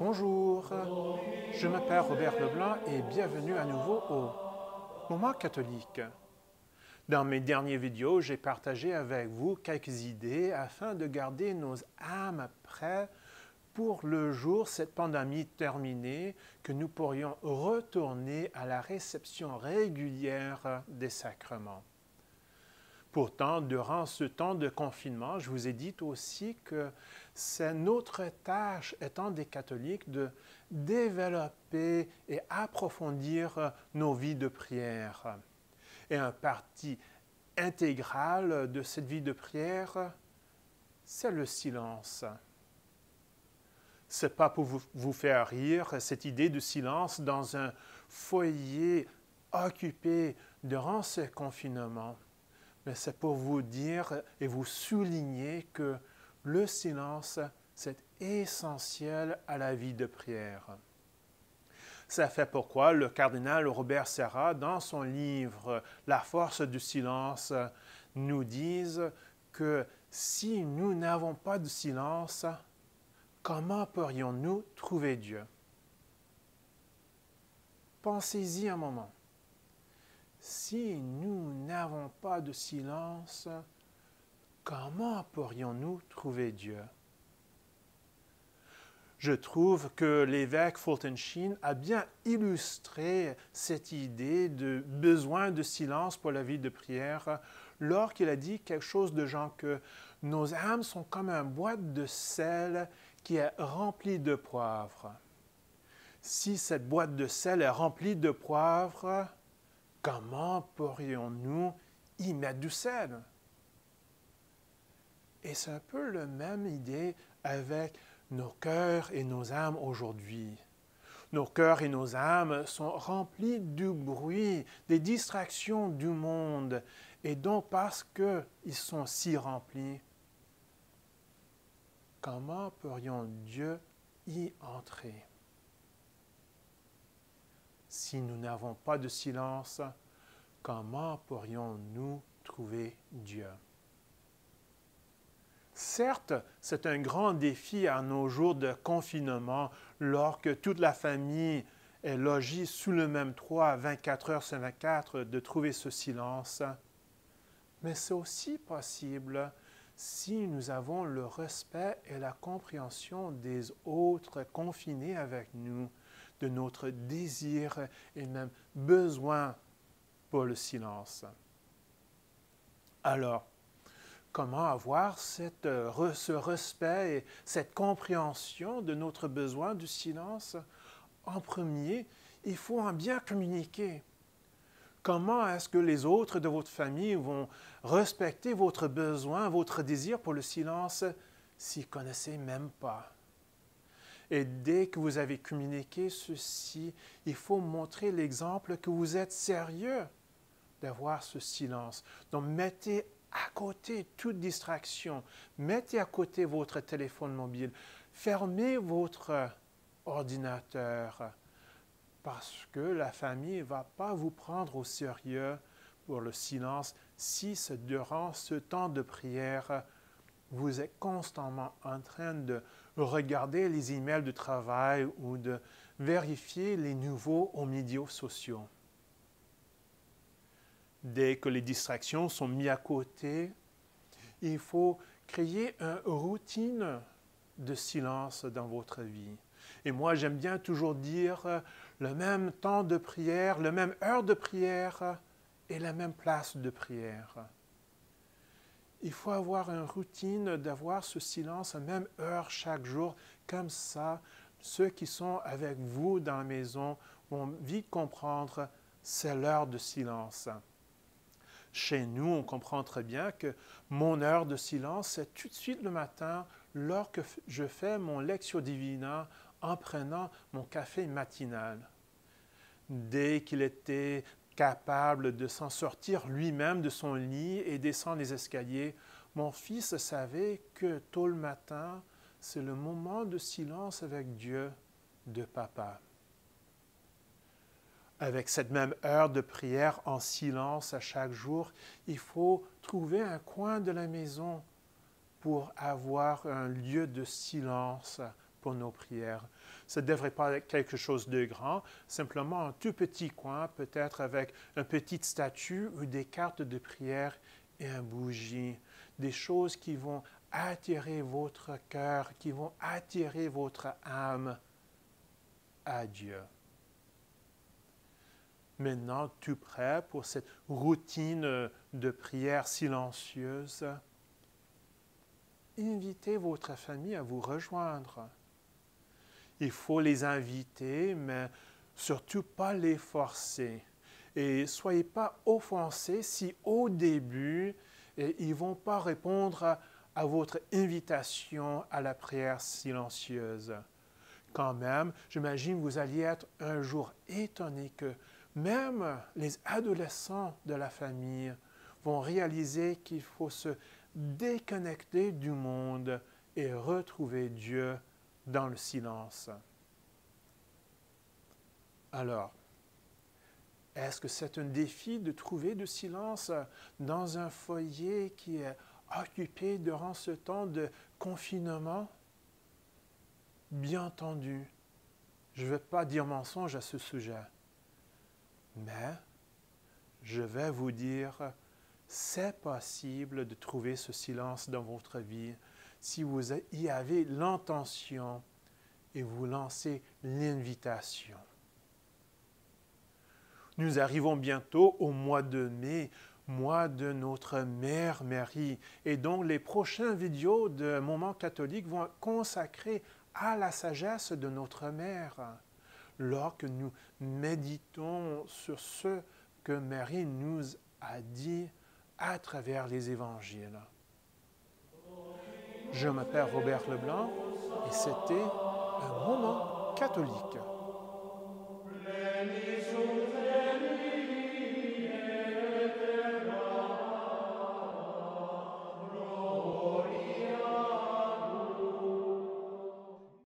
Bonjour, je m'appelle Robert Leblanc et bienvenue à nouveau au Moment catholique. Dans mes dernières vidéos, j'ai partagé avec vous quelques idées afin de garder nos âmes prêtes pour le jour cette pandémie terminée, que nous pourrions retourner à la réception régulière des sacrements. Pourtant, durant ce temps de confinement, je vous ai dit aussi que c'est notre tâche, étant des catholiques, de développer et approfondir nos vies de prière. Et un parti intégral de cette vie de prière, c'est le silence. Ce n'est pas pour vous faire rire, cette idée de silence dans un foyer occupé durant ce confinement. Mais c'est pour vous dire et vous souligner que le silence, c'est essentiel à la vie de prière. Ça fait pourquoi le cardinal Robert Sarah, dans son livre « La force du silence », nous dit que si nous n'avons pas de silence, comment pourrions-nous trouver Dieu? Pensez-y un moment. Si nous n'avons pas de silence, comment pourrions-nous trouver Dieu? Je trouve que l'évêque Fulton Sheen a bien illustré cette idée de besoin de silence pour la vie de prière lorsqu'il a dit quelque chose de genre que nos âmes sont comme une boîte de sel qui est remplie de poivre. Si cette boîte de sel est remplie de poivre, comment pourrions-nous y mettre du sel? Et c'est un peu la même idée avec nos cœurs et nos âmes aujourd'hui. Nos cœurs et nos âmes sont remplis du bruit, des distractions du monde. Et donc, parce qu'ils sont si remplis, comment pourrions Dieu y entrer? Si nous n'avons pas de silence, comment pourrions-nous trouver Dieu? Certes, c'est un grand défi à nos jours de confinement, lorsque toute la famille est logée sous le même toit 24 heures sur 24, de trouver ce silence. Mais c'est aussi possible si nous avons le respect et la compréhension des autres confinés avec nous, de notre désir et même besoin pour le silence. Alors, comment avoir ce respect et cette compréhension de notre besoin du silence? En premier, il faut en bien communiquer. Comment est-ce que les autres de votre famille vont respecter votre besoin, votre désir pour le silence s'ils ne connaissent même pas? Et dès que vous avez communiqué ceci, il faut montrer l'exemple que vous êtes sérieux d'avoir ce silence. Donc, mettez à côté toute distraction. Mettez à côté votre téléphone mobile. Fermez votre ordinateur parce que la famille ne va pas vous prendre au sérieux pour le silence si durant ce temps de prière, vous êtes constamment en train de regarder les emails de travail ou de vérifier les nouveaux aux médias sociaux. Dès que les distractions sont mises à côté, il faut créer une routine de silence dans votre vie. Et moi, j'aime bien toujours dire le même temps de prière, la même heure de prière et la même place de prière. Il faut avoir une routine d'avoir ce silence à la même heure chaque jour. Comme ça, ceux qui sont avec vous dans la maison vont vite comprendre c'est l'heure de silence. Chez nous, on comprend très bien que mon heure de silence, c'est tout de suite le matin, lorsque je fais mon Lectio Divina en prenant mon café matinal. Dès qu'il était capable de s'en sortir lui-même de son lit et descendre les escaliers, mon fils savait que tôt le matin, c'est le moment de silence avec Dieu de papa. Avec cette même heure de prière en silence à chaque jour, il faut trouver un coin de la maison pour avoir un lieu de silence pour nos prières. Ça ne devrait pas être quelque chose de grand, simplement un tout petit coin, peut-être avec une petite statue ou des cartes de prière et un bougie. Des choses qui vont attirer votre cœur, qui vont attirer votre âme à Dieu. Maintenant, tout prêt pour cette routine de prière silencieuse, invitez votre famille à vous rejoindre. Il faut les inviter, mais surtout pas les forcer. Et soyez pas offensés si au début, ils ne vont pas répondre à votre invitation à la prière silencieuse. Quand même, j'imagine que vous alliez être un jour étonné que même les adolescents de la famille vont réaliser qu'il faut se déconnecter du monde et retrouver Dieu dans le silence. Alors, est-ce que c'est un défi de trouver du silence dans un foyer qui est occupé durant ce temps de confinement? Bien entendu, je ne vais pas dire mensonge à ce sujet, mais je vais vous dire, c'est possible de trouver ce silence dans votre vie si vous y avez l'intention et vous lancez l'invitation. Nous arrivons bientôt au mois de mai, mois de notre Mère Marie, et donc les prochaines vidéos de Moments catholiques vont être consacrées à la sagesse de notre Mère, lorsque nous méditons sur ce que Marie nous a dit à travers les évangiles. Je m'appelle Robert Leblanc et c'était un moment catholique.